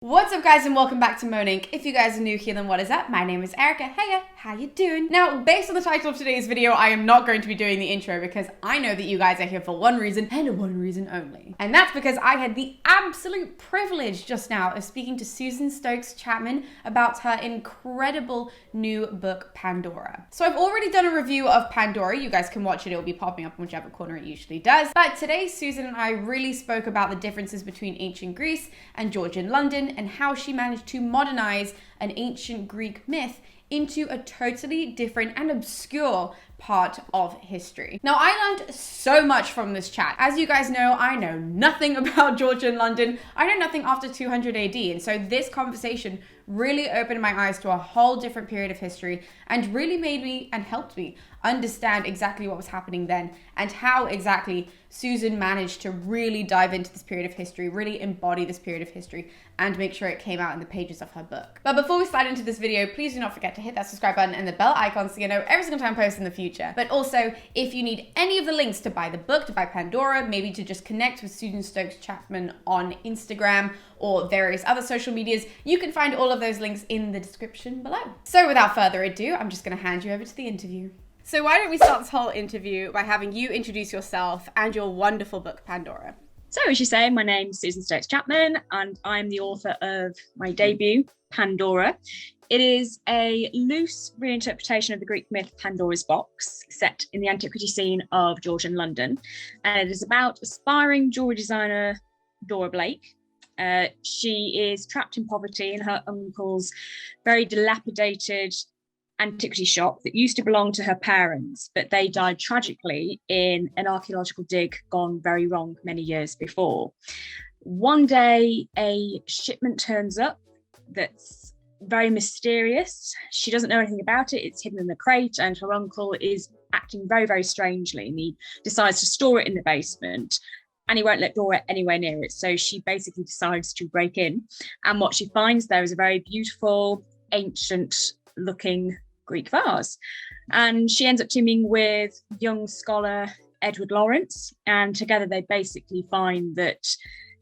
What's up guys and welcome back to Moaning. If you guys are new here, then what is up? My name is Erica. Heya, how you doing? Now, based on the title of today's video, I am not going to be doing the intro because I know that you guys are here for one reason and one reason only. And that's because I had the absolute privilege just now of speaking to Susan Stokes-Chapman about her incredible new book, Pandora. So I've already done a review of Pandora. You guys can watch it. It'll be popping up in whichever corner it usually does. But today, Susan and I really spoke about the differences between ancient Greece and Georgian London and how she managed to modernize an ancient Greek myth into a totally different and obscure part of history. Now, I learned so much from this chat. As you guys know, I know nothing about Georgian London. I know nothing after 200 AD. And so this conversation really opened my eyes to a whole different period of history and really made me and helped me understand exactly what was happening then and how exactly Susan managed to really dive into this period of history, really embody this period of history and make sure it came out in the pages of her book. But before we slide into this video, please do not forget to hit that subscribe button and the bell icon so you know every single time I post in the future. But also, if you need any of the links to buy the book, to buy Pandora, maybe to just connect with Susan Stokes-Chapman on Instagram or various other social medias, you can find all of those links in the description below. So without further ado, I'm just gonna hand you over to the interview. So why don't we start this whole interview by having you introduce yourself and your wonderful book, Pandora. So as you say, my name's Susan Stokes-Chapman and I'm the author of my debut, Pandora. It is a loose reinterpretation of the Greek myth Pandora's Box, set in the antiquity scene of Georgian London. And it is about aspiring jewelry designer Dora Blake. She is trapped in poverty in her uncle's very dilapidated antiquity shop that used to belong to her parents, but they died tragically in an archaeological dig gone very wrong many years before. One day, a shipment turns up that's very mysterious. She doesn't know anything about it. It's hidden in the crate, and her uncle is acting very, very strangely, and he decides to store it in the basement. And he won't let Dora anywhere near it. So she basically decides to break in. And what she finds there is a very beautiful, ancient looking Greek vase. And she ends up teaming with young scholar Edward Lawrence. And together they basically find that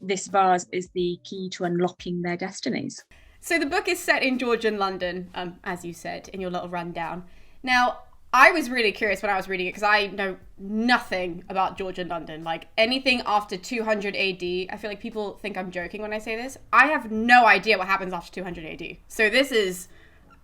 this vase is the key to unlocking their destinies. So the book is set in Georgian London, as you said in your little rundown. Now, I was really curious when I was reading it because I know nothing about Georgian London. Like anything after 200 AD, I feel like people think I'm joking when I say this. I have no idea what happens after 200 AD. So this is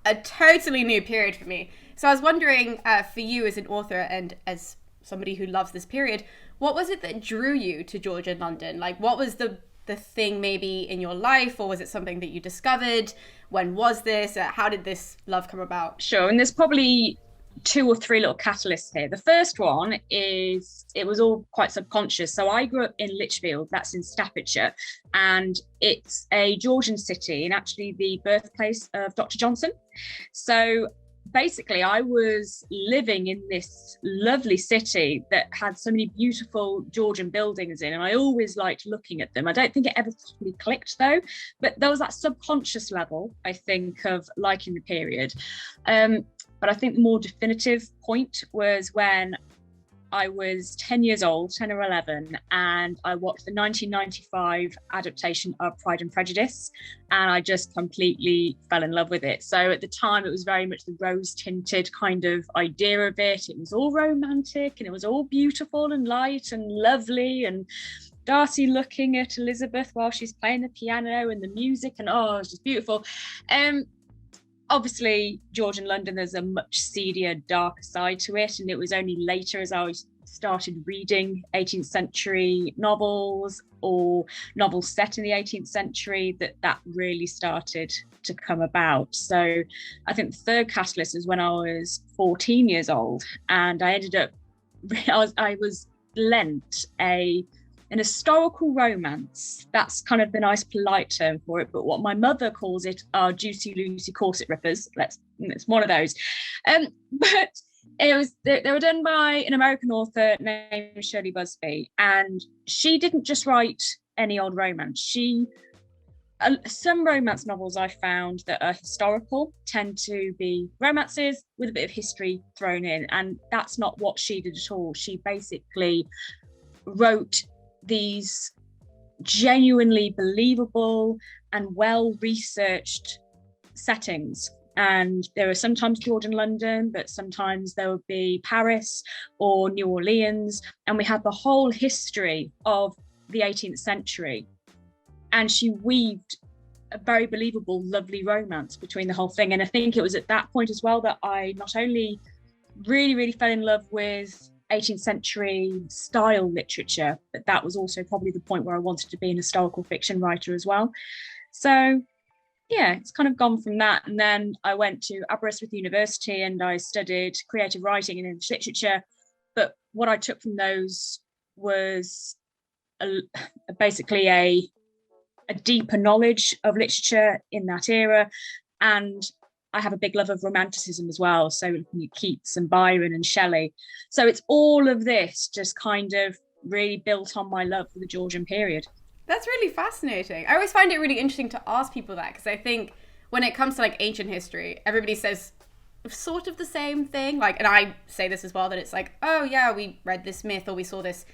a totally new period for me. So I was wondering, for you as an author and as somebody who loves this period, what was it that drew you to Georgian London? Like what was the thing maybe in your life, or was it something that you discovered? When was this? How did this love come about? Sure, and there's probably two or three little catalysts here. The first one is it was all quite subconscious. So I grew up in Lichfield, that's in Staffordshire, and it's a Georgian city and actually the birthplace of Dr. Johnson. So basically I was living in this lovely city that had so many beautiful Georgian buildings in, and I always liked looking at them. I don't think it ever properly clicked though, but there was that subconscious level, I think, of liking the period. But I think the more definitive point was when I was 10 years old, 10 or 11, and I watched the 1995 adaptation of Pride and Prejudice, and I just completely fell in love with it. So at the time, it was very much the rose-tinted kind of idea of it. It was all romantic, and it was all beautiful and light and lovely, and Darcy looking at Elizabeth while she's playing the piano and the music, and oh, it was just beautiful. Obviously, Georgian London, there's a much seedier, darker side to it. And it was only later as I started reading 18th century novels or novels set in the 18th century that really started to come about. So I think the third catalyst is when I was 14 years old, and I ended up, I was lent an historical romance. That's kind of the nice polite term for it, but what my mother calls it are juicy Lucy corset rippers. It's one of those. But they were done by an American author named Shirley Busby, and she didn't just write any old romance. Some romance novels I found that are historical tend to be romances with a bit of history thrown in, and that's not what she did at all. She basically wrote these genuinely believable and well-researched settings. And there are sometimes Georgian London, but sometimes there would be Paris or New Orleans. And we had the whole history of the 18th century. And she weaved a very believable, lovely romance between the whole thing. And I think it was at that point as well that I not only really, really fell in love with 18th century style literature, but that was also probably the point where I wanted to be an historical fiction writer as well. So yeah, it's kind of gone from that. And then I went to Aberystwyth University and I studied creative writing and English literature. But what I took from those was basically a deeper knowledge of literature in that era. And I have a big love of romanticism as well. So Keats and Byron and Shelley. So it's all of this just kind of really built on my love for the Georgian period. That's really fascinating. I always find it really interesting to ask people that, because I think when it comes to like ancient history, everybody says sort of the same thing. Like, and I say this as well, that it's like, oh yeah, we read this myth or we saw this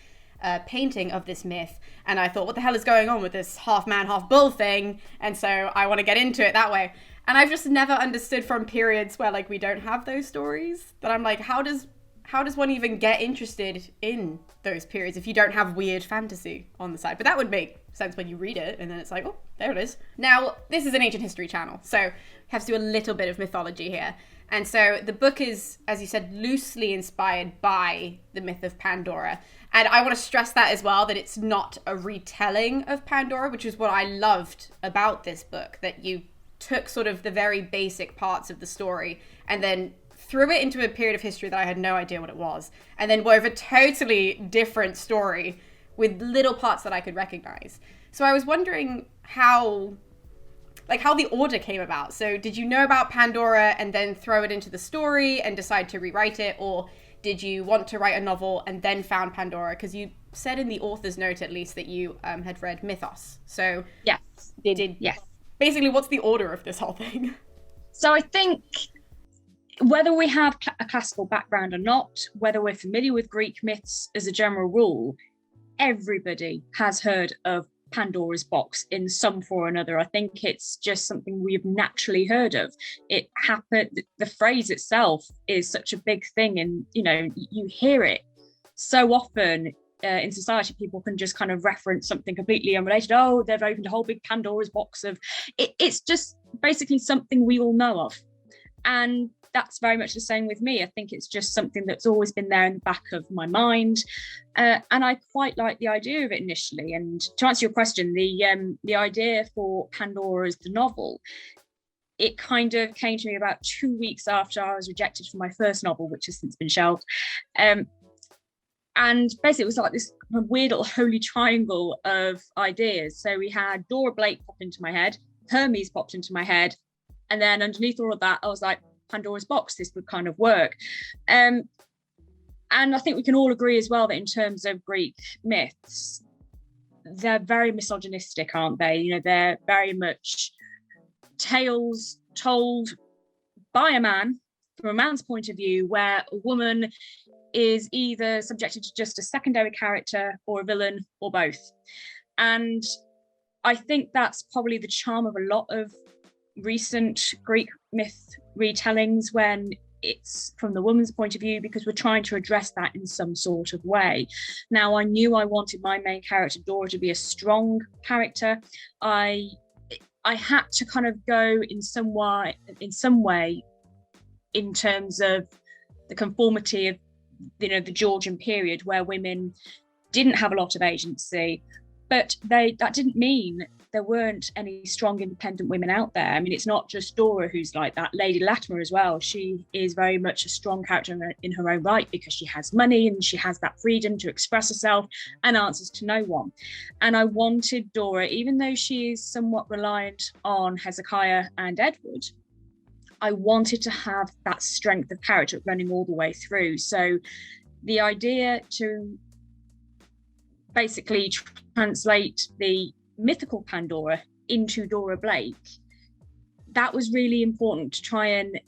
painting of this myth, and I thought, what the hell is going on with this half man, half bull thing? And so I want to get into it that way. And I've just never understood from periods where like we don't have those stories, that I'm like, how does one even get interested in those periods if you don't have weird fantasy on the side? But that would make sense when you read it, and then it's like, oh, there it is. Now, this is an ancient history channel, so we have to do a little bit of mythology here. And so the book is, as you said, loosely inspired by the myth of Pandora. And I want to stress that as well, that it's not a retelling of Pandora, which is what I loved about this book, that you took sort of the very basic parts of the story and then threw it into a period of history that I had no idea what it was, and then wove a totally different story with little parts that I could recognize. So I was wondering how the order came about. So did you know about Pandora and then throw it into the story and decide to rewrite it, or did you want to write a novel and then found Pandora? Because you said in the author's note, at least, that you had read Mythos. So yes, yes. Basically, what's the order of this whole thing? So I think whether we have a classical background or not, whether we're familiar with Greek myths as a general rule, everybody has heard of Pandora's box in some form or another. I think it's just something we've naturally heard of. It happened, the phrase itself is such a big thing, and you hear it so often in society. People can just kind of reference something completely unrelated. Oh, they've opened a whole big Pandora's box of it. It's just basically something we all know of. And that's very much the same with me. I think it's just something that's always been there in the back of my mind. And I quite like the idea of it initially. And to answer your question, the idea for Pandora as the novel, it kind of came to me about 2 weeks after I was rejected for my first novel, which has since been shelved. And basically it was like this weird little holy triangle of ideas. So we had Dora Blake pop into my head, Hermes popped into my head, and then underneath all of that, I was like, Pandora's box, this would kind of work. And I think we can all agree as well that in terms of Greek myths, they're very misogynistic, aren't they? They're very much tales told by a man, from a man's point of view, where a woman is either subjected to just a secondary character or a villain or both. And I think that's probably the charm of a lot of recent Greek myth retellings, when it's from the woman's point of view, because we're trying to address that in some sort of way. Now, I knew I wanted my main character Dora to be a strong character. I had to kind of go in some way in terms of the conformity of the Georgian period, where women didn't have a lot of agency, but that didn't mean there weren't any strong independent women out there. I mean, it's not just Dora who's like that. Lady Latimer as well. She is very much a strong character in her own right, because she has money and she has that freedom to express herself and answers to no one. And I wanted Dora, even though she is somewhat reliant on Hezekiah and Edward, I wanted to have that strength of character running all the way through. So the idea to basically translate the mythical Pandora into Dora Blake, that was really important, to try and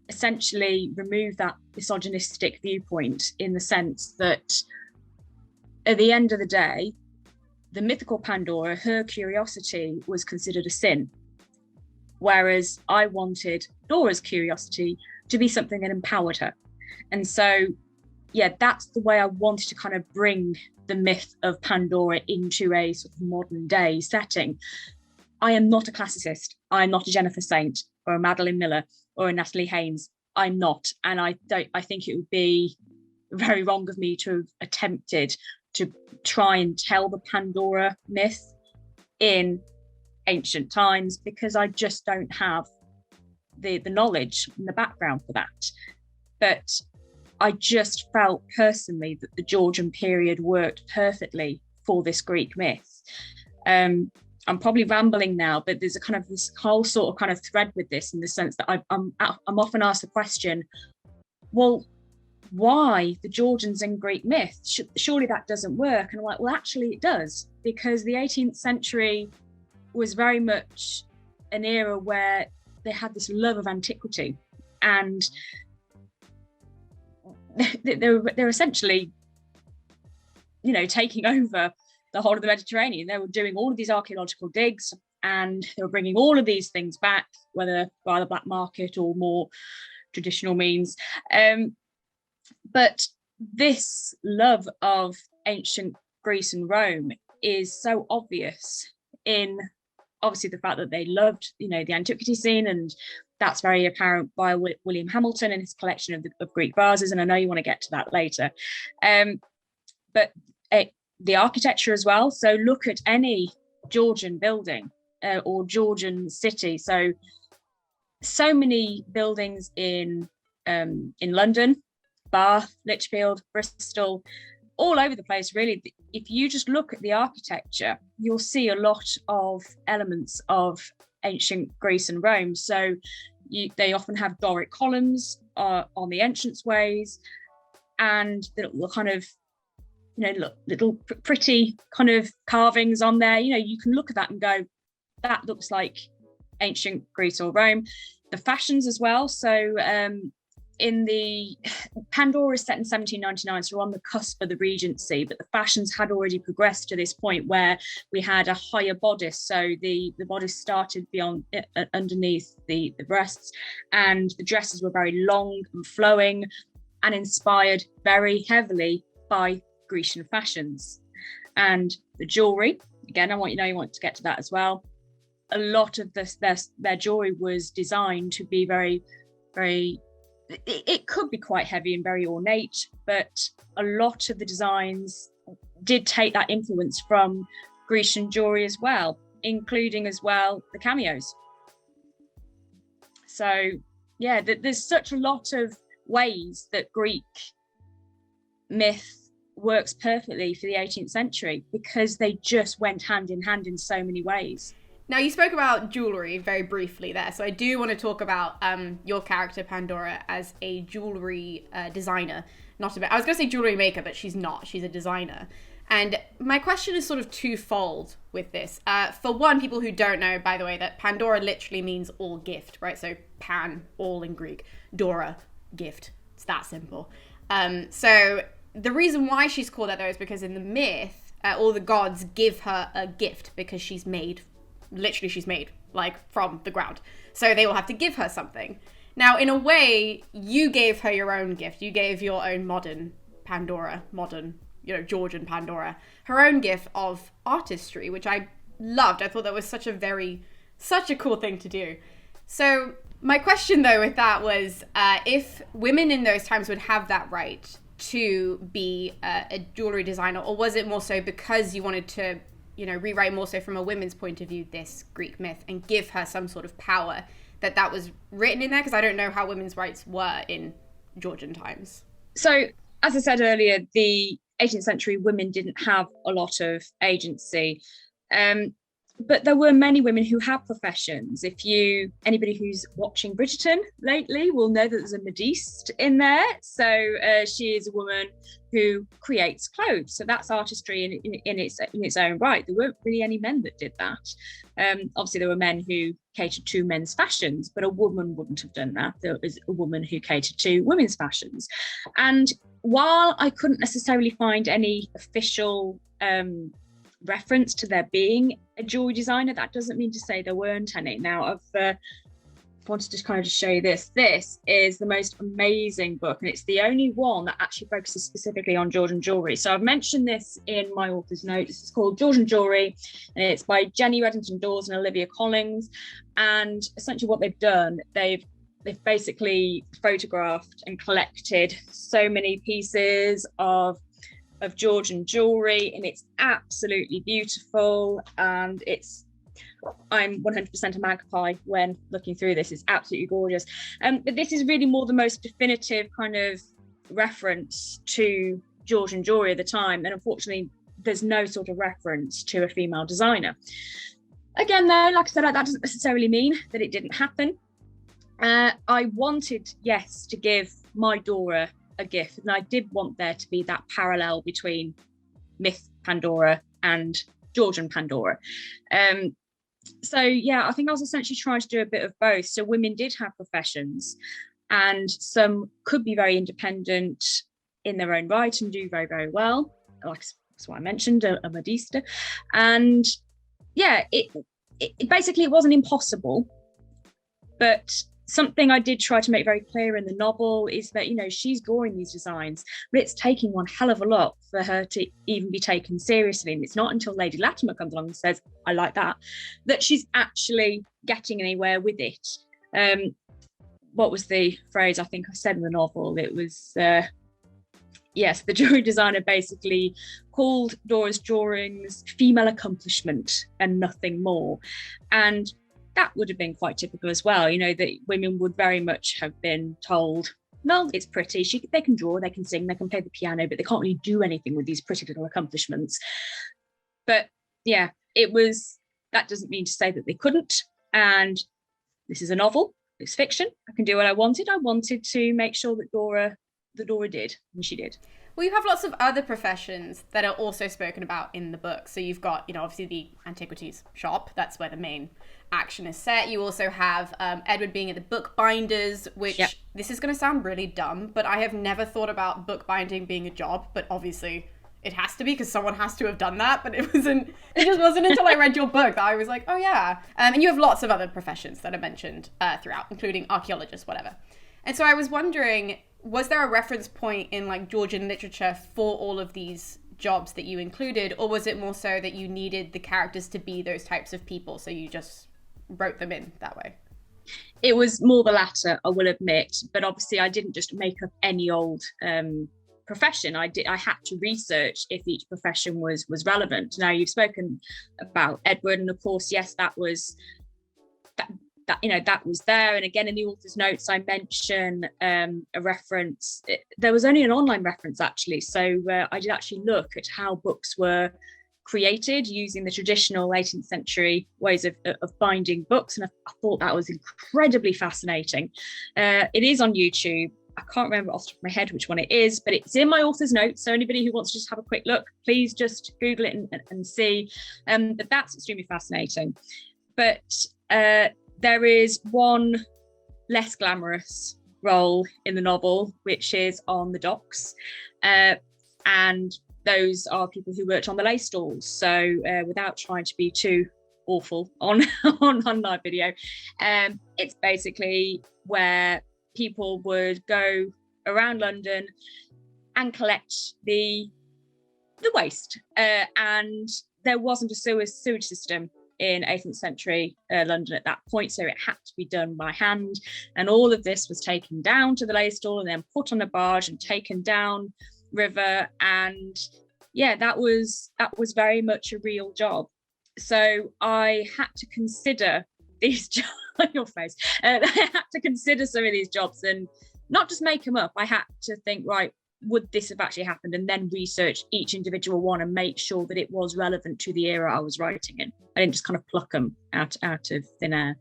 essentially remove that misogynistic viewpoint, in the sense that at the end of the day, the mythical Pandora, her curiosity was considered a sin, whereas I wanted Dora's curiosity to be something that empowered her. And so, yeah, that's the way I wanted to kind of bring the myth of Pandora into a sort of modern day setting. I am not a classicist. I'm not a Jennifer Saint or a Madeline Miller or a Natalie Haynes. I'm not. And I think it would be very wrong of me to have attempted to try and tell the Pandora myth in ancient times, because I just don't have the knowledge and the background for that. But I just felt personally that the Georgian period worked perfectly for this Greek myth. I'm probably rambling now, but there's a kind of this whole sort of kind of thread with this, in the sense that I'm often asked the question, well, why the Georgians in Greek myth? Surely that doesn't work. And I'm like, well, actually it does, because the 18th century was very much an era where they had this love of antiquity, and they're essentially, you know, taking over the whole of the Mediterranean. They were doing all of these archaeological digs, and they were bringing all of these things back, whether by the black market or more traditional means. But this love of ancient Greece and Rome is so obvious in, obviously, the fact that they loved, you know, the antiquity scene, and that's very apparent by William Hamilton and his collection of Greek vases, and I know you want to get to that later. But the architecture as well. So look at any Georgian building or Georgian city. So many buildings in London, Bath, Lichfield, Bristol, all over the place, really. If you just look at the architecture, you'll see a lot of elements of ancient Greece and Rome. So they often have Doric columns on the entranceways, and the kind of, you know, little pretty kind of carvings on there. You know, you can look at that and go, that looks like ancient Greece or Rome. The fashions as well. So in the Pandora is set in 1799, so we're on the cusp of the Regency, but the fashions had already progressed to this point where we had a higher bodice. So the bodice started beyond underneath the breasts, and the dresses were very long and flowing and inspired very heavily by Grecian fashions. And the jewelry, again, I want to get to that as well. A lot of their jewelry was designed to be very, very, it could be quite heavy and very ornate, but a lot of the designs did take that influence from Grecian jewelry as well, including as well the cameos. So yeah, there's such a lot of ways that Greek myth works perfectly for the 18th century, because they just went hand in hand in so many ways. Now, you spoke about jewellery very briefly there, so I do want to talk about your character, Pandora, as a jewellery designer. I was going to say jewellery maker, but she's not. She's a designer. And my question is sort of twofold with this. For one, people who don't know, by the way, that Pandora literally means all gift, right? So pan, all in Greek, Dora, gift. It's that simple. So the reason why she's called that, though, is because in the myth, all the gods give her a gift because she's made like from the ground. So they will have to give her something. Now, in a way, you gave her your own gift. You gave your own modern Pandora, Georgian Pandora, her own gift of artistry, which I loved. I thought that was such a cool thing to do. So my question, though, with that was if women in those times would have that right to be a jewelry designer, or was it more so because you wanted to rewrite more so from a women's point of view this Greek myth and give her some sort of power that was written in there? Because I don't know how women's rights were in Georgian times. So, as I said earlier, the 18th century women didn't have a lot of agency. But there were many women who had professions. Anybody who's watching Bridgerton lately will know that there's a modiste in there. So she is a woman who creates clothes. So that's artistry in its own right. There weren't really any men that did that. Obviously, there were men who catered to men's fashions, but a woman wouldn't have done that. There was a woman who catered to women's fashions. And while I couldn't necessarily find any official reference to there being a jewelry designer. That doesn't mean to say there weren't any. Now, I've wanted to kind of just show you this. This is the most amazing book, and it's the only one that actually focuses specifically on Georgian jewelry. So I've mentioned this in my author's note. This is called Georgian Jewelry, and it's by Jenny Reddington-Dawes and Olivia Collins. And essentially what they've done, they've basically photographed and collected so many pieces of Georgian jewelry, and it's absolutely beautiful. And I'm 100% a magpie when looking through this. It's absolutely gorgeous. But this is really more the most definitive kind of reference to Georgian jewelry at the time. And unfortunately, there's no sort of reference to a female designer. Again, though, like I said, that doesn't necessarily mean that it didn't happen. I wanted, yes, to give my Dora a gift, and I did want there to be that parallel between myth Pandora and Georgian Pandora. So yeah, I think I was essentially trying to do a bit of both. So women did have professions, and some could be very independent in their own right and do very, very well. Like that's what I mentioned, a modista. And yeah, it basically, it wasn't impossible, but something I did try to make very clear in the novel is that, you know, she's drawing these designs, but it's taking one hell of a lot for her to even be taken seriously. And it's not until Lady Latimer comes along and says, I like that she's actually getting anywhere with it. What was the phrase I think I said in the novel? It was, yes, the jewelry designer basically called Dora's drawings female accomplishment and nothing more. And that would have been quite typical as well, you know, that women would very much have been told, well, it's pretty, they can draw, they can sing, they can play the piano, but they can't really do anything with these pretty little accomplishments. But yeah, that doesn't mean to say that they couldn't. And this is a novel, it's fiction, I can do what I wanted. I wanted to make sure that Dora did, and she did. Well, you have lots of other professions that are also spoken about in the book. So you've got, you know, obviously the antiquities shop. That's where the main action is set. You also have Edward being at the bookbinders, which This is going to sound really dumb, but I have never thought about bookbinding being a job. But obviously it has to be, because someone has to have done that. But it just wasn't until I read your book that I was like, oh yeah. And you have lots of other professions that are mentioned throughout, including archaeologists, whatever. And so I was wondering, was there a reference point in like Georgian literature for all of these jobs that you included, or was it more so that you needed the characters to be those types of people, so you just wrote them in that way? It was more the latter, I will admit, but obviously I didn't just make up any old profession. I had to research if each profession was relevant. Now, you've spoken about Edward, and of course, yes, that was there. And again, in the author's notes, I mention a reference. There was only an online reference, actually. So I did actually look at how books were created using the traditional 18th century ways of binding books. And I thought that was incredibly fascinating. It is on YouTube. I can't remember off the top of my head which one it is, but it's in my author's notes. So anybody who wants to just have a quick look, please just Google it and see. But that's extremely fascinating. But there is one less glamorous role in the novel, which is on the docks. And those are people who worked on the lace stalls. So without trying to be too awful on live video, it's basically where people would go around London and collect the waste. And there wasn't a sewage system in 18th century London at that point, so it had to be done by hand, and all of this was taken down to the lace stall and then put on a barge and taken down river. And yeah, that was very much a real job. So I had to consider these jobs your face. I had to consider some of these jobs and not just make them up. I had to think, right, would this have actually happened, and then research each individual one and make sure that it was relevant to the era I was writing in. I didn't just kind of pluck them out of thin air.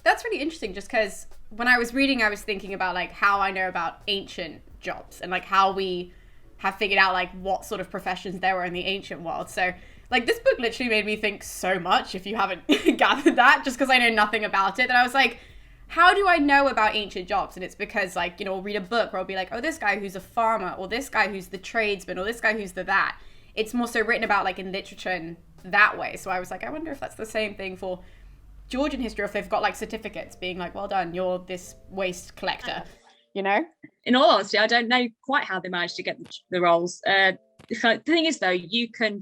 That's really interesting, just because when I was reading, I was thinking about like how I know about ancient jobs and like how we have figured out like what sort of professions there were in the ancient world. So like this book literally made me think so much, if you haven't gathered that, just because I know nothing about it. And I was like, how do I know about ancient jobs? And it's because, like, you know, I'll read a book where I'll be like, oh, this guy who's a farmer, or this guy who's the tradesman, or this guy who's the that. It's more so written about like in literature and that way. So I was like, I wonder if that's the same thing for Georgian history, or if they've got like certificates being like, well done, you're this waste collector, you know? In all honesty, I don't know quite how they managed to get the roles. The thing is, though, you can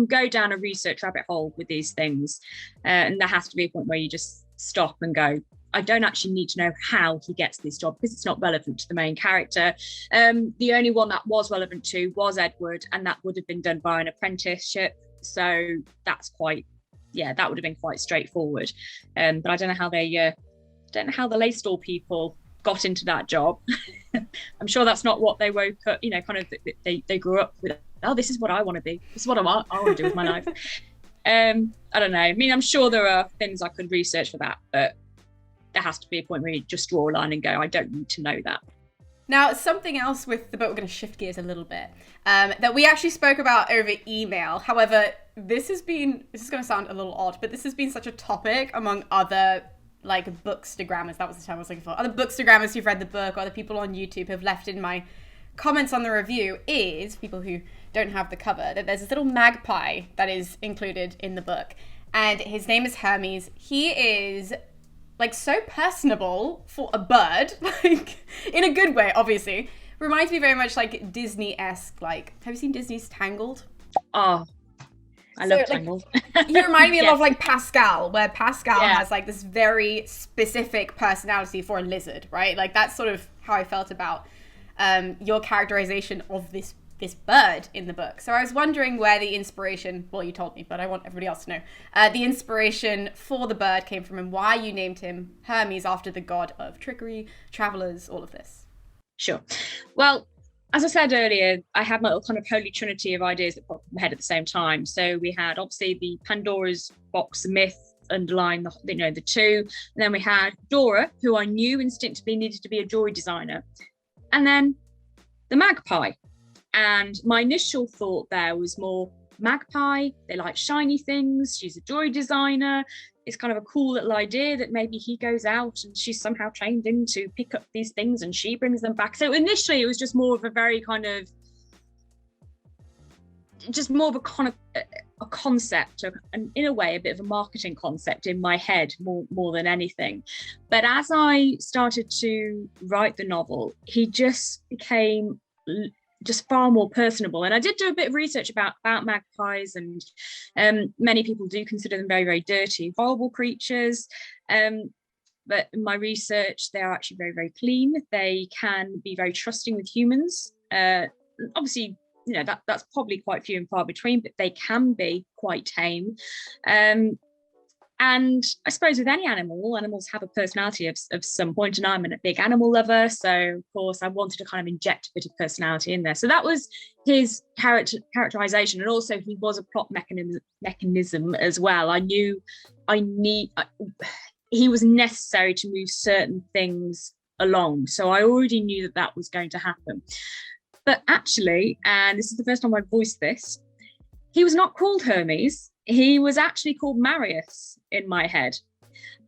go down a research rabbit hole with these things, and there has to be a point where you just stop and go, I don't actually need to know how he gets this job because it's not relevant to the main character. The only one that was relevant to was Edward, and that would have been done by an apprenticeship. So that's that would have been quite straightforward. But I don't know how the Laystall people got into that job. I'm sure that's not what they woke up, kind of they grew up with. Oh, this is what I want to be. This is what I want to do with my life. I don't know. I mean, I'm sure there are things I could research for that, but there has to be a point where you just draw a line and go, I don't need to know that. Now, something else with the book, we're going to shift gears a little bit, that we actually spoke about over email. However, this is going to sound a little odd, but this has been such a topic among other like bookstagrammers, that was the term I was looking for, other bookstagrammers who've read the book, or other people on YouTube have left in my comments on the review, is people who don't have the cover, that there's this little magpie that is included in the book, and his name is Hermes. He is like so personable for a bird, like in a good way, obviously. Reminds me very much like Disney-esque, like, have you seen Disney's Tangled? Oh, I love Tangled. You remind me of like Pascal, where Pascal has like this very specific personality for a lizard, right? Like that's sort of how I felt about your characterization of this bird in the book. So I was wondering where the inspiration, well, you told me, but I want everybody else to know, the inspiration for the bird came from, and why you named him Hermes after the god of trickery, travelers, all of this. Sure. Well, as I said earlier, I had my little kind of holy trinity of ideas that popped in my head at the same time. So we had obviously the Pandora's box myth underlying the two. And then we had Dora, who I knew instinctively needed to be a jewelry designer. And then the magpie. And my initial thought there was more magpie. They like shiny things. She's a jewelry designer. It's kind of a cool little idea that maybe he goes out and she's somehow trained him to pick up these things and she brings them back. So initially it was just more of a very kind of, just more of a concept, and in a way a bit of a marketing concept in my head more than anything. But as I started to write the novel, he just became just far more personable. And I did do a bit of research about magpies, and many people do consider them very, very dirty, horrible creatures. But in my research, they are actually very, very clean. They can be very trusting with humans. Obviously, that's probably quite few and far between, but they can be quite tame. And I suppose with any animals have a personality of some point, and I'm a big animal lover. So, of course, I wanted to kind of inject a bit of personality in there. So that was his characterization. And also he was a plot mechanism as well. I knew he was necessary to move certain things along. So I already knew that was going to happen. But actually, and this is the first time I voiced this, he was not called Hermes. He was actually called Marius in my head.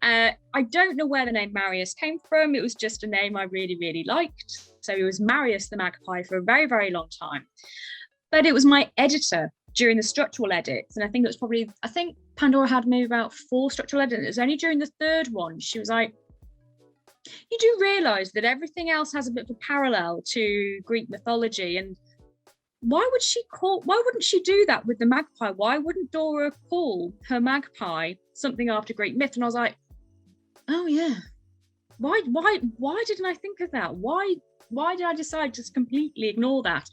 I don't know where the name Marius came from. It was just a name I really, really liked. So it was Marius the magpie for a very, very long time. But it was my editor during the structural edits. And I think Pandora had maybe about 4 structural edits. It was only during the 3rd one, she was like, you do realise that everything else has a bit of a parallel to Greek mythology, and why wouldn't she do that with the magpie? Why wouldn't Dora call her magpie something after Greek myth? And I was like, oh yeah, why didn't I think of that? Why did I decide to just completely ignore that?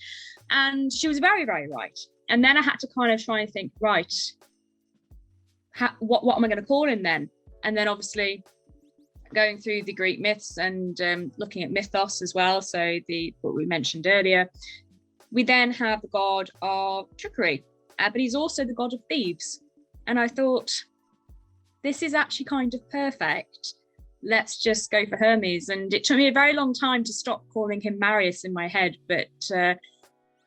And she was very, very right. And then I had to kind of try and think, right, what am I going to call him then? And then obviously going through the Greek myths and looking at mythos as well. So what we mentioned earlier. We then have the god of trickery, but he's also the god of thieves. And I thought, this is actually kind of perfect. Let's just go for Hermes. And it took me a very long time to stop calling him Marius in my head, but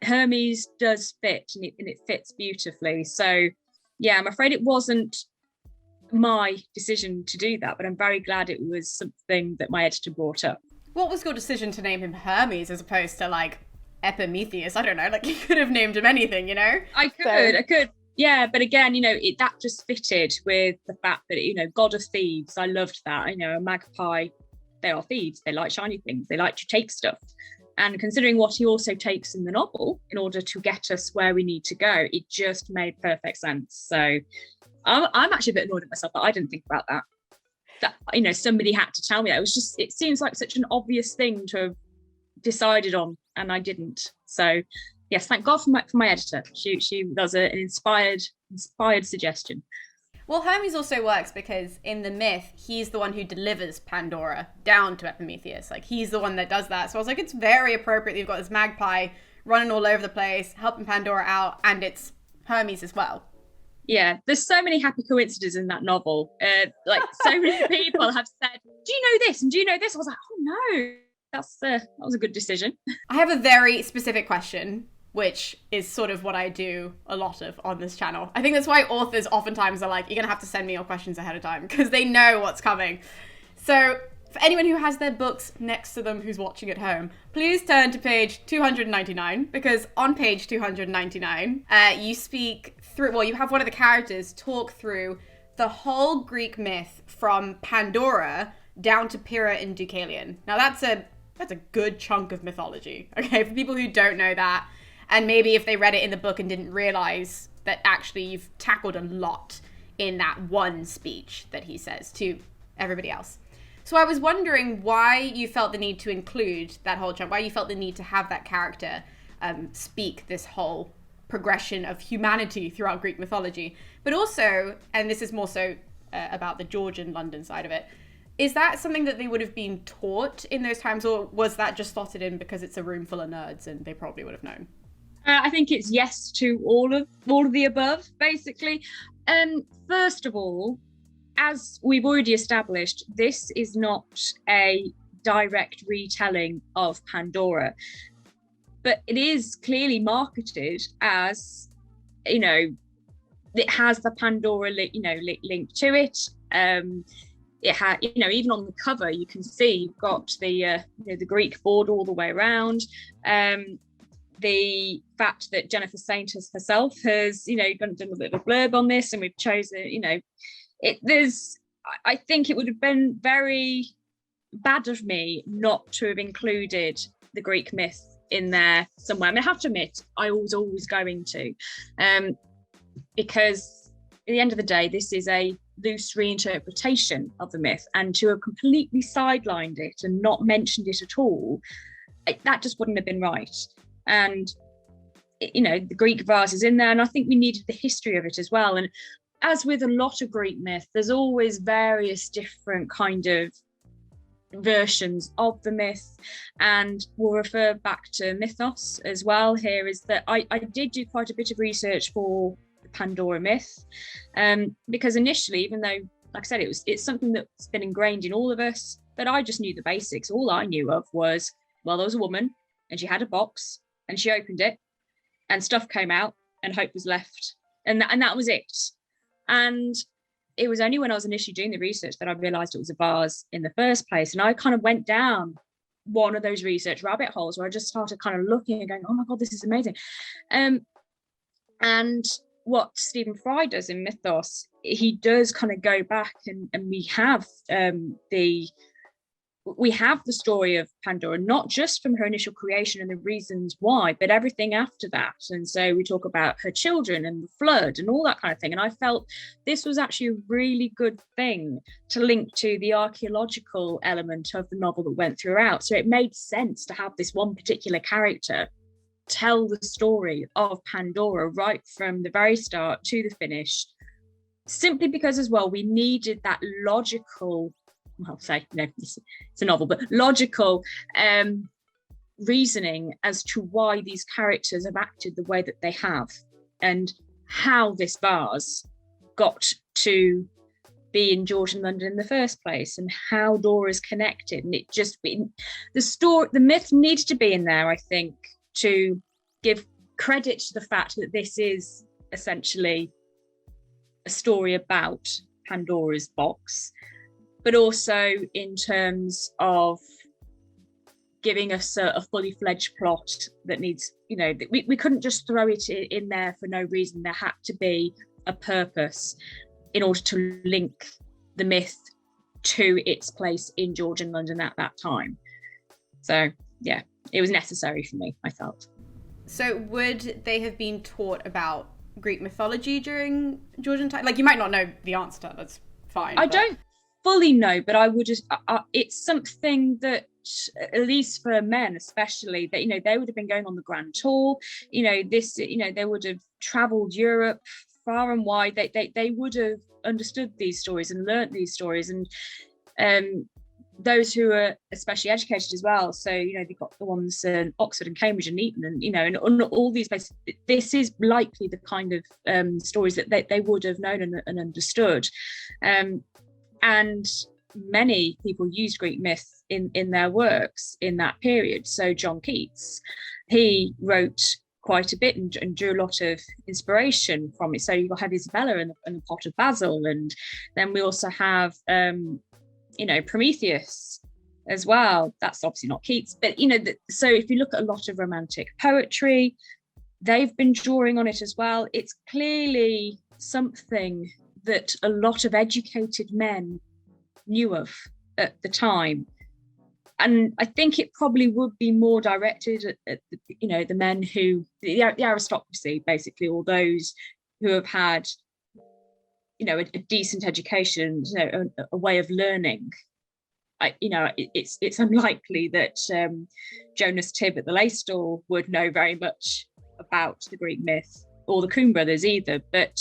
Hermes does fit, and it fits beautifully. So yeah, I'm afraid it wasn't my decision to do that, but I'm very glad it was something that my editor brought up. What was your decision to name him Hermes as opposed to like Epimetheus? I don't know, like you could have named him anything, I could. Yeah, but again, that just fitted with the fact that, God of thieves, I loved that. A magpie, they are thieves. They like shiny things. They like to take stuff. And considering what he also takes in the novel in order to get us where we need to go, it just made perfect sense. So I'm actually a bit annoyed at myself that I didn't think about that. That, somebody had to tell me that. It seems like such an obvious thing to have decided on, and I didn't. So yes, thank God for my editor. She does an inspired suggestion. Well, Hermes also works because in the myth, he's the one who delivers Pandora down to Epimetheus. Like, he's the one that does that. So I was like, it's very appropriate that you've got this magpie running all over the place, helping Pandora out, and it's Hermes as well. Yeah, there's so many happy coincidences in that novel. So many people have said, do you know this? And do you know this? I was like, oh no, that was a good decision. I have a very specific question, which is sort of what I do a lot of on this channel. I think that's why authors oftentimes are like, you're going to have to send me your questions ahead of time because they know what's coming. So for anyone who has their books next to them who's watching at home, please turn to page 299, because on page 299, you speak through, well, you have one of the characters talk through the whole Greek myth from Pandora down to Pyrrha and Deucalion. Now that's a good chunk of mythology, okay? For people who don't know that, and maybe if they read it in the book and didn't realize that actually you've tackled a lot in that one speech that he says to everybody else. So I was wondering why you felt the need to include that whole chunk, why you felt the need to have that character speak this whole progression of humanity throughout Greek mythology. But also, and this is more so about the Georgian London side of it, is that something that they would have been taught in those times, or was that just slotted in because it's a room full of nerds and they probably would have known? I think it's yes to all of the above, basically. First of all, as we've already established, this is not a direct retelling of Pandora, but it is clearly marketed as, it has the Pandora, link to it. It had, even on the cover, you can see you've got the Greek board all the way around. The fact that Jennifer Saint herself has, done a bit of a blurb on this, and we've chosen, I think it would have been very bad of me not to have included the Greek myth in there somewhere. I mean, I have to admit, I was always going to, because at the end of the day, this is a loose reinterpretation of the myth, and to have completely sidelined it and not mentioned it at all, that just wouldn't have been right. And the Greek vase is in there, and I think we needed the history of it as well. And as with a lot of Greek myth, there's always various different kind of versions of the myth, and we'll refer back to mythos as well. Here is that I did do quite a bit of research for the Pandora myth, because initially, even though, like I said, it's something that's been ingrained in all of us, but I just knew the basics. All I knew of was, well, there was a woman and she had a box and she opened it and stuff came out and hope was left, and that was it. And it was only when I was initially doing the research that I realized it was a vase in the first place. And I kind of went down one of those research rabbit holes where I just started kind of looking and going, oh my God, this is amazing. And what Stephen Fry does in Mythos, he does kind of go back and we have the story of Pandora, not just from her initial creation and the reasons why, but everything after that. And so we talk about her children and the flood and all that kind of thing. And I felt this was actually a really good thing to link to the archaeological element of the novel that went throughout. So it made sense to have this one particular character tell the story of Pandora right from the very start to the finish, simply because as well, we needed that logical, I'll say, no, it's a novel, but logical reasoning as to why these characters have acted the way that they have, and how this vase got to be in Georgian London in the first place, and how Dora's connected. And the myth needed to be in there, I think, to give credit to the fact that this is essentially a story about Pandora's box, but also in terms of giving us a fully fledged plot that needs, we couldn't just throw it in there for no reason. There had to be a purpose in order to link the myth to its place in Georgian London at that time. So yeah, it was necessary for me, I felt. So would they have been taught about Greek mythology during Georgian time? Like, you might not know the answer to that, that's fine. I don't fully know, but I would just, it's something that, at least for men especially, that, they would have been going on the grand tour, they would have traveled Europe far and wide. They would have understood these stories and learnt these stories, and those who are especially educated as well. So, they've got the ones in Oxford and Cambridge and Eton and, and all these places. This is likely the kind of stories that they would have known and understood. And many people used Greek myth in their works in that period. So John Keats, he wrote quite a bit and drew a lot of inspiration from it. So you have Isabella and the Pot of Basil, and then we also have Prometheus as well. That's obviously not Keats, but so if you look at a lot of romantic poetry, they've been drawing on it as well. It's clearly something that a lot of educated men knew of at the time. And I think it probably would be more directed at the men who, the aristocracy, basically, or those who have had, a decent education, a way of learning. It's unlikely that Jonas Tibb at the Lay Stall would know very much about the Greek myth, or the Coon Brothers either. But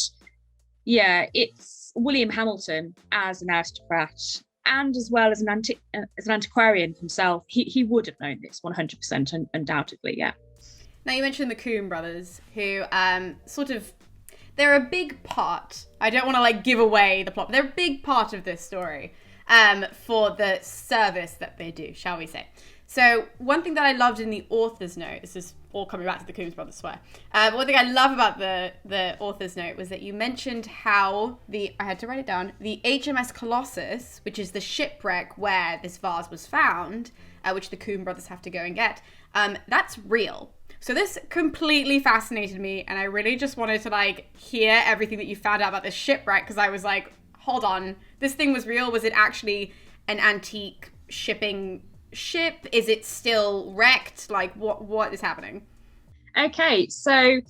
yeah, it's William Hamilton as an aristocrat, and as well as an antiquarian himself, he would have known this 100%, undoubtedly, yeah. Now, you mentioned the Coon Brothers, who they're a big part. I don't want to give away the plot, but they're a big part of this story for the service that they do, shall we say. So one thing that I loved in the author's note, this is all coming back to the Coon Brothers, swear. One thing I love about the author's note was that you mentioned how I had to write it down, the HMS Colossus, which is the shipwreck where this vase was found, which the Coon Brothers have to go and get, that's real. So this completely fascinated me, and I really just wanted to hear everything that you found out about this shipwreck, because I was like, hold on, this thing was real? Was it actually an antique shipping ship? Is it still wrecked? What is happening? Okay, so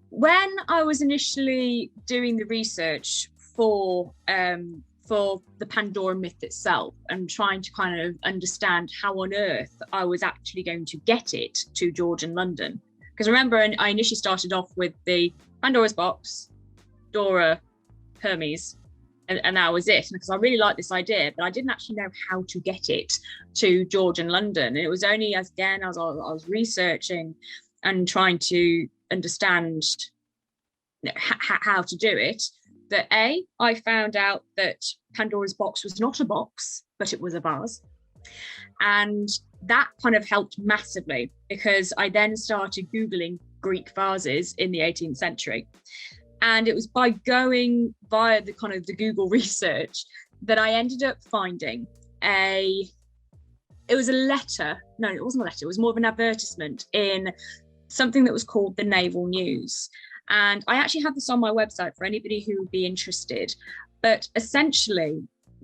when I was initially doing the research for the Pandora myth itself and trying to kind of understand how on earth I was actually going to get it to Georgian London, because remember, I initially started off with the Pandora's box, Dora, Hermes, and that was it, because I really liked this idea, but I didn't actually know how to get it to Georgian London. And it was only as I was researching and trying to understand how to do it, that I found out that Pandora's box was not a box, but it was a vase. And that kind of helped massively, because I then started Googling Greek vases in the 18th century. And it was by going via the the Google research that I ended up finding it was a letter. No, it wasn't a letter. It was more of an advertisement in something that was called the Naval News. And I actually have this on my website for anybody who would be interested. But essentially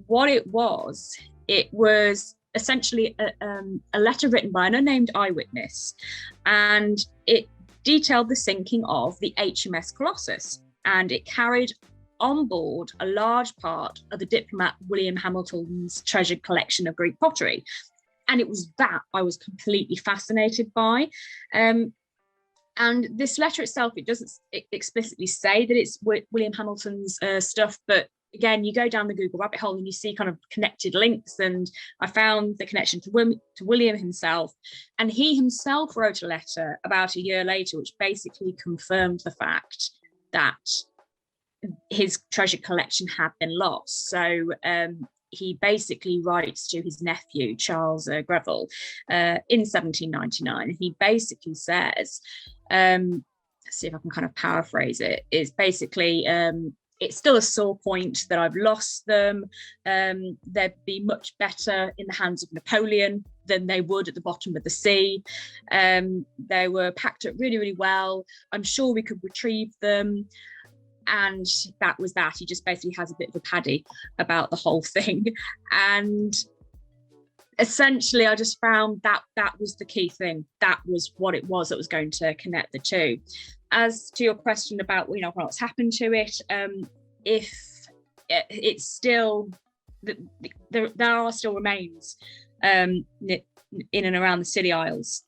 what it was essentially a letter written by an unnamed eyewitness. And it detailed the sinking of the HMS Colossus. And it carried on board a large part of the diplomat William Hamilton's treasured collection of Greek pottery. And it was that I was completely fascinated by. And this letter itself, it doesn't explicitly say that it's William Hamilton's stuff, but again, you go down the Google rabbit hole and you see kind of connected links. And I found the connection to William himself. And he himself wrote a letter about a year later, which basically confirmed the fact that his treasure collection had been lost. So he basically writes to his nephew, Charles Greville, in 1799. He basically says, let's see if I can kind of paraphrase it, is basically, it's still a sore point that I've lost them. They'd be much better in the hands of Napoleon than they would at the bottom of the sea. They were packed up really, really well. I'm sure we could retrieve them. And that was that. He just basically has a bit of a paddy about the whole thing. And essentially, I just found that was the key thing. That was what it was that was going to connect the two. As to your question about, what's happened to it, if it's still, there are still remains in and around the Scilly Isles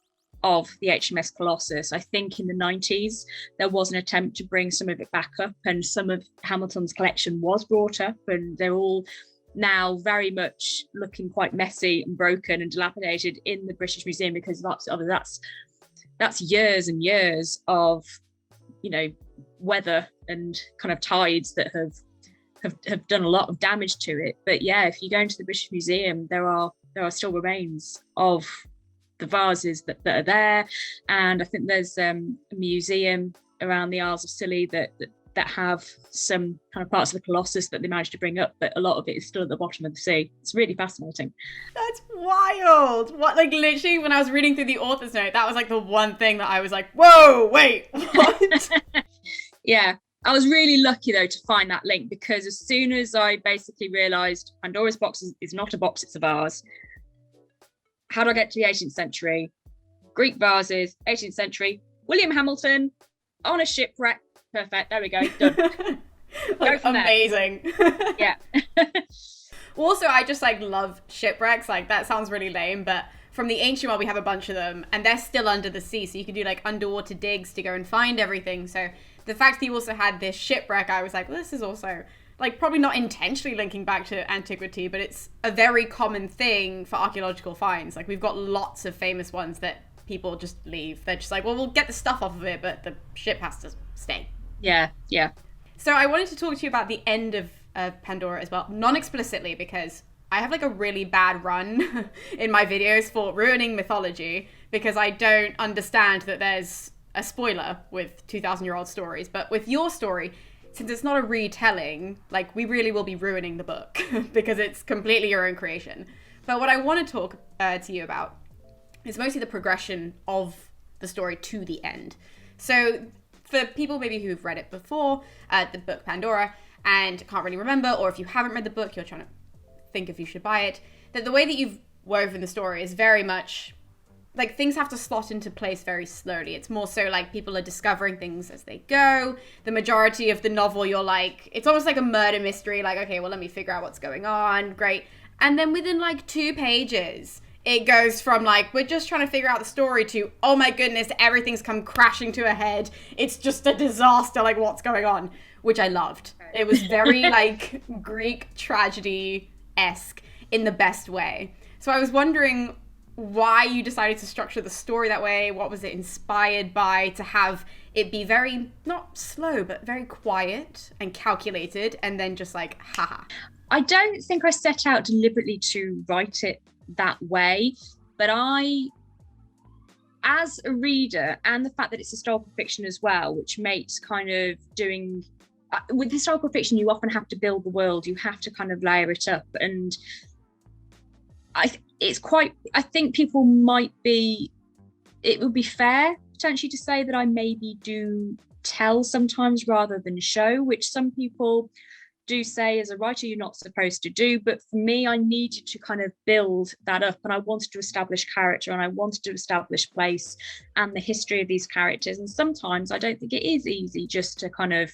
of the HMS Colossus. I think in the 90s there was an attempt to bring some of it back up, and some of Hamilton's collection was brought up, and they're all now very much looking quite messy and broken and dilapidated in the British Museum, because that's years and years of weather and kind of tides that have done a lot of damage to it. But yeah, if you go into the British Museum, there are still remains of the vases that are there. And I think there's a museum around the Isles of Scilly that have some kind of parts of the Colossus that they managed to bring up, but a lot of it is still at the bottom of the sea. It's really fascinating. That's wild. What, like, literally when I was reading through the author's note, that was like the one thing that I was like, whoa, wait, what? Yeah, I was really lucky though to find that link, because as soon as I basically realised Pandora's box is not a box, it's a vase. How do I get to the 18th century? Greek vases, 18th century, William Hamilton on a shipwreck. Perfect. There we go. Done. Like, amazing. Yeah. Also, I just love shipwrecks. Like, that sounds really lame, but from the ancient world, we have a bunch of them, and they're still under the sea. So you can do underwater digs to go and find everything. So the fact that you also had this shipwreck, I was like, well, this is also probably not intentionally linking back to antiquity, but it's a very common thing for archaeological finds. Like, we've got lots of famous ones that people just leave. They're just like, well, we'll get the stuff off of it, but the ship has to stay. Yeah. So I wanted to talk to you about the end of Pandora as well, non-explicitly, because I have a really bad run in my videos for ruining mythology, because I don't understand that there's a spoiler with 2,000-year-old stories. But with your story, since it's not a retelling, we really will be ruining the book because it's completely your own creation. But what I want to talk to you about is mostly the progression of the story to the end. So for people maybe who've read it before, the book Pandora, and can't really remember, or if you haven't read the book, you're trying to think if you should buy it, that the way that you've woven the story is very much things have to slot into place very slowly. It's more so people are discovering things as they go. The majority of the novel, you're it's almost like a murder mystery. Okay, well, let me figure out what's going on. Great. And then within 2 pages, it goes from we're just trying to figure out the story to, oh my goodness, everything's come crashing to a head. It's just a disaster. What's going on? Which I loved. It was very Greek tragedy-esque in the best way. So I was wondering why you decided to structure the story that way. What was it inspired by, to have it be very, not slow, but very quiet and calculated, and then just haha. I don't think I set out deliberately to write it that way, but as a reader, and the fact that it's historical fiction as well, which makes kind of doing with historical fiction, you often have to build the world, you have to kind of layer it up, and I think people it would be fair potentially to say that I maybe do tell sometimes rather than show, which some people do say as a writer you're not supposed to do. But for me, I needed to kind of build that up, and I wanted to establish character, and I wanted to establish place and the history of these characters. And sometimes I don't think it is easy just to kind of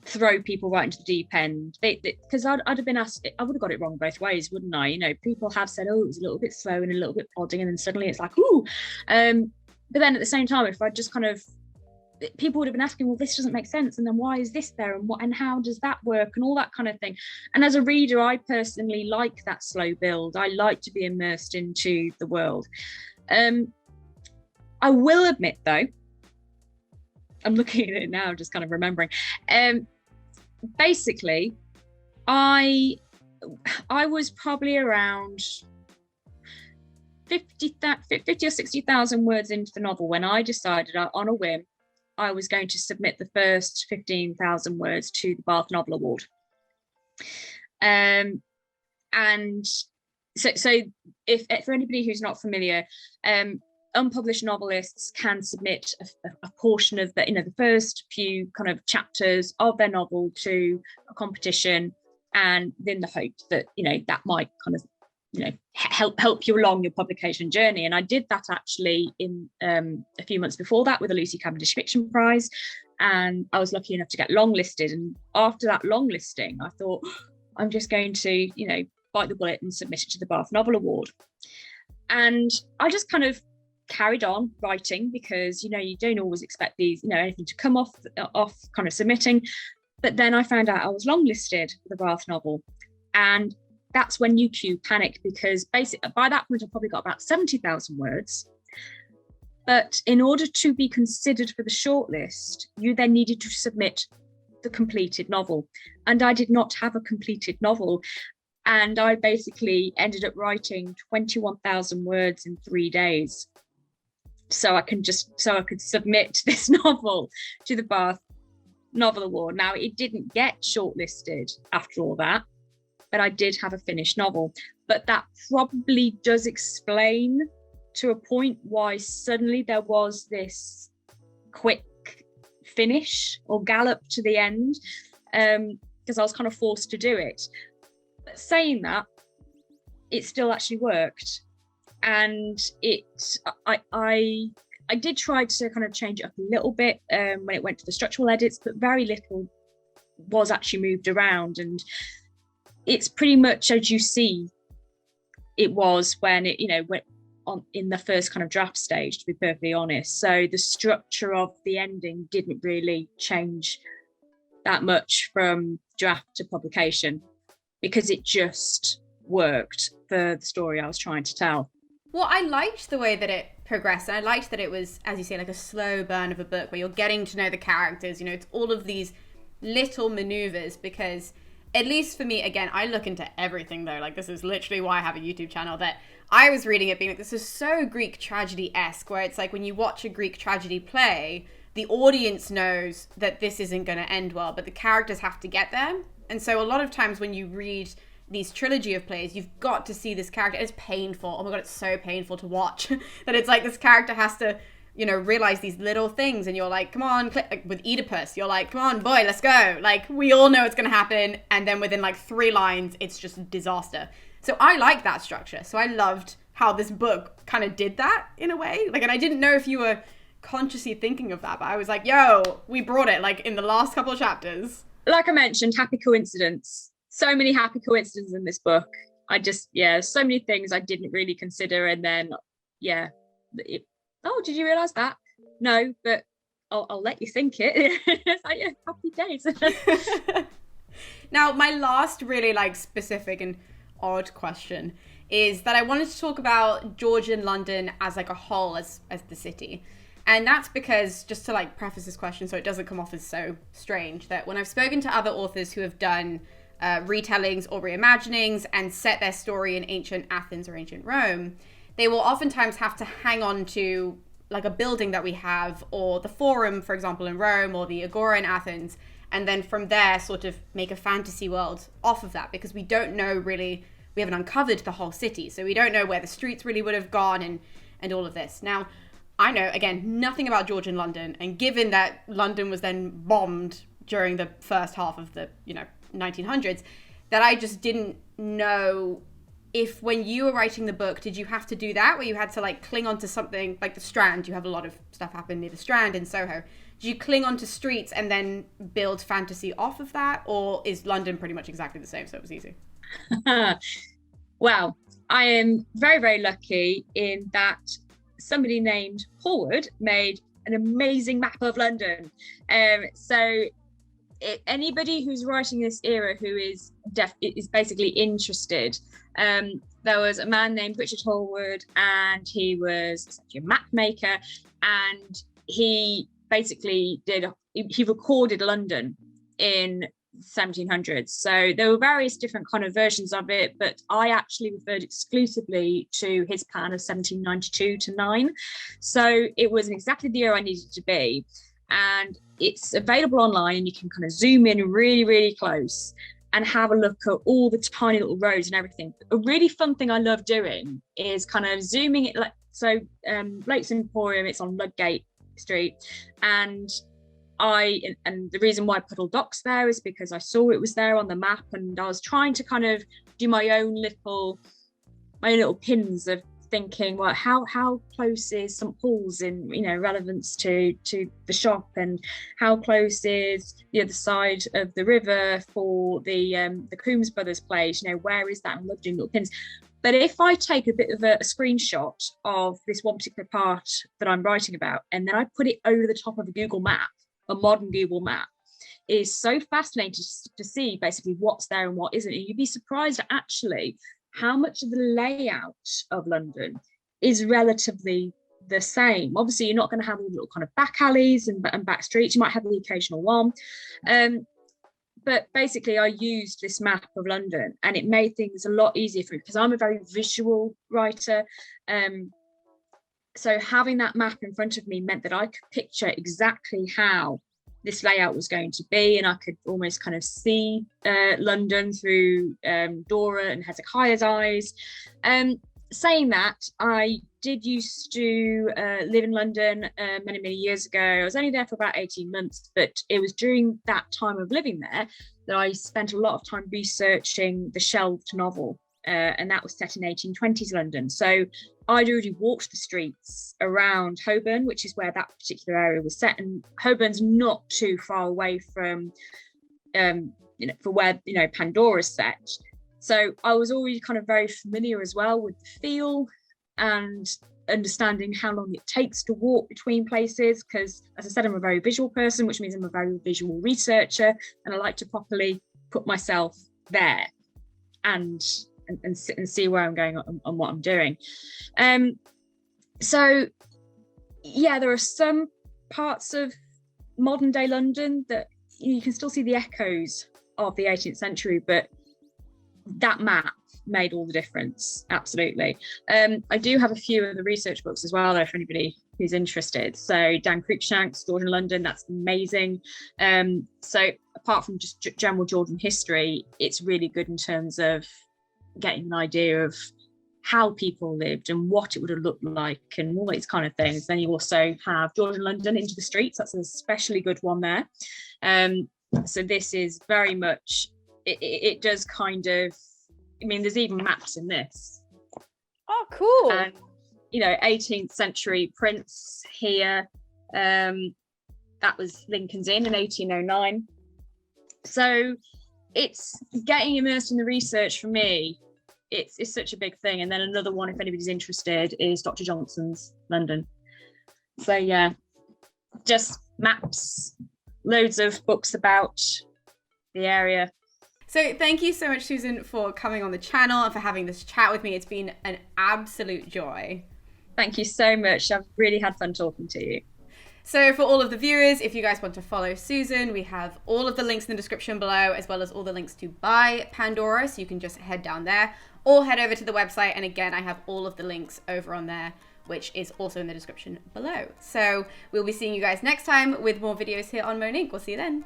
throw people right into the deep end, because I'd have been asked, I would have got it wrong both ways, wouldn't I? People have said, oh, it was a little bit slow and a little bit plodding, and then suddenly it's ooh. But then at the same time, if I just kind of, people would have been asking, well, this doesn't make sense, and then why is this there, and what, and how does that work, and all that kind of thing. And as a reader, I personally like that slow build. I like to be immersed into the world. I will admit though, I'm looking at it now, just kind of remembering, basically I was probably around 50 or 60,000 words into the novel when I decided on a whim I was going to submit the first 15,000 words to the Bath Novel Award. And So if for anybody who's not familiar, unpublished novelists can submit a portion of the first few kind of chapters of their novel to a competition, and in the hope that that might kind of help you along your publication journey. And I did that actually in a few months before that with the Lucy Cavendish Fiction Prize, and I was lucky enough to get longlisted. And after that long listing, I thought, I'm just going to bite the bullet and submit it to the Bath Novel Award. And I just kind of carried on writing, because you don't always expect these anything to come off kind of submitting. But then I found out I was longlisted for the Bath novel, and that's when UQ panicked, because basically by that point I probably got about 70,000 words. But in order to be considered for the shortlist, you then needed to submit the completed novel, and I did not have a completed novel. And I basically ended up writing 21,000 words in 3 days. So I could submit this novel to the Bath Novel Award. Now, it didn't get shortlisted after all that, but I did have a finished novel. But that probably does explain to a point why suddenly there was this quick finish or gallop to the end, because I was kind of forced to do it. But saying that, it still actually worked. And I did try to kind of change it up a little bit when it went to the structural edits, but very little was actually moved around. And it's pretty much as you see it was when it went on in the first kind of draft stage, to be perfectly honest. So the structure of the ending didn't really change that much from draft to publication, because it just worked for the story I was trying to tell. Well, I liked the way that it progressed, and I liked that it was, as you say, like a slow burn of a book where you're getting to know the characters. It's all of these little maneuvers, because at least for me, again, I look into everything though. Like, this is literally why I have a YouTube channel, that I was reading it being like, this is so Greek tragedy-esque, where it's like when you watch a Greek tragedy play, the audience knows that this isn't going to end well, but the characters have to get there. And so a lot of times when you read these trilogy of plays, you've got to see this character. It's painful. Oh my God, it's so painful to watch that it's like this character has to, realize these little things, and you're like, come on, like with Oedipus, you're like, come on, boy, let's go. Like, we all know it's going to happen. And then within like 3 lines, it's just a disaster. So I like that structure. So I loved how this book kind of did that in a way. Like, and I didn't know if you were consciously thinking of that, but I was like, yo, we brought it like in the last couple of chapters. Like I mentioned, happy coincidence. So many happy coincidences in this book. So many things I didn't really consider. And then, oh, did you realise that? No, but I'll let you think it. It's like, yeah, happy days. Now, my last really like specific and odd question is that I wanted to talk about Georgian London as like a whole, as the city. And that's because, just to like preface this question so it doesn't come off as so strange, that when I've spoken to other authors who have done retellings or reimaginings and set their story in ancient Athens or ancient Rome, they will oftentimes have to hang on to like a building that we have, or the Forum, for example, in Rome, or the Agora in Athens, and then from there sort of make a fantasy world off of that, because we don't know really, we haven't uncovered the whole city, so we don't know where the streets really would have gone and all of this. Now, I know, again, nothing about Georgian London, and given that London was then bombed during the first half of the 1900s, that I just didn't know if when you were writing the book, did you have to do that, where you had to like cling onto something like the Strand? You have a lot of stuff happen near the Strand in Soho. Do you cling onto streets and then build fantasy off of that, or is London pretty much exactly the same, so it was easy? Well, I am very, very lucky in that somebody named Hallward made an amazing map of London. Anybody who's writing this era who is basically interested, there was a man named Richard Hallward, and he was a map maker, and he basically he recorded London in 1700s. So there were various different kind of versions of it, but I actually referred exclusively to his plan of 1792 to 9. So it was exactly the year I needed to be. And it's available online, and you can kind of zoom in really, really close. and have a look at all the tiny little roads and everything. A really fun thing I love doing is kind of zooming it, like, so Blake's Emporium, it's on Ludgate Street, and the reason why I put all docks there is because I saw it was there on the map, and I was trying to kind of do my own little pins of thinking, well, how close is St Paul's in, you know, relevance to the shop, and how close is the other side of the river for the Coon Brothers place, you know, where is that? And love doing little pins. But if I take a bit of a screenshot of this one particular part that I'm writing about, and then I put it over the top of a Google map, a modern Google map, it is so fascinating to see basically what's there and what isn't. And you'd be surprised actually how much of the layout of London is relatively the same. Obviously, you're not going to have all the little kind of back alleys and back streets. You might have the occasional one. But basically, I used this map of London, and it made things a lot easier for me because I'm a very visual writer. So having that map in front of me meant that I could picture exactly how this layout was going to be, and I could almost kind of see London through Dora and Hezekiah's eyes. Saying that, I did used to live in London many years ago. I was only there for about 18 months, but it was during that time of living there that I spent a lot of time researching the shelved novel, and that was set in 1820s London. So I'd already walked the streets around Holborn, which is where that particular area was set, and Holborn's not too far away from, for where, Pandora's set. So I was already kind of very familiar as well with the feel and understanding how long it takes to walk between places, because, as I said, I'm a very visual person, which means I'm a very visual researcher, and I like to properly put myself there and see where I'm going and what I'm doing. So yeah, there are some parts of modern day London that you can still see the echoes of the 18th century, but that map made all the difference, absolutely. I do have a few of the research books as well, though, for anybody who's interested. So Dan Cruikshank's Georgian London, that's amazing. So apart from just general Georgian history, it's really good in terms of getting an idea of how people lived and what it would have looked like and all these kind of things. Then you also have Georgian London Into the Streets, that's an especially good one there. So this is very much, it does kind of, I mean, there's even maps in this. Oh, cool. And, 18th century prints here. That was Lincoln's Inn in 1809. So it's getting immersed in the research for me. It's such a big thing. And then another one, if anybody's interested, is Dr. Johnson's London. So yeah, just maps, loads of books about the area. So thank you so much, Susan, for coming on the channel and for having this chat with me. It's been an absolute joy. Thank you so much. I've really had fun talking to you. So for all of the viewers, if you guys want to follow Susan, we have all of the links in the description below, as well as all the links to buy Pandora. So you can just head down there or head over to the website. And again, I have all of the links over on there, which is also in the description below. So we'll be seeing you guys next time with more videos here on Monique. We'll see you then.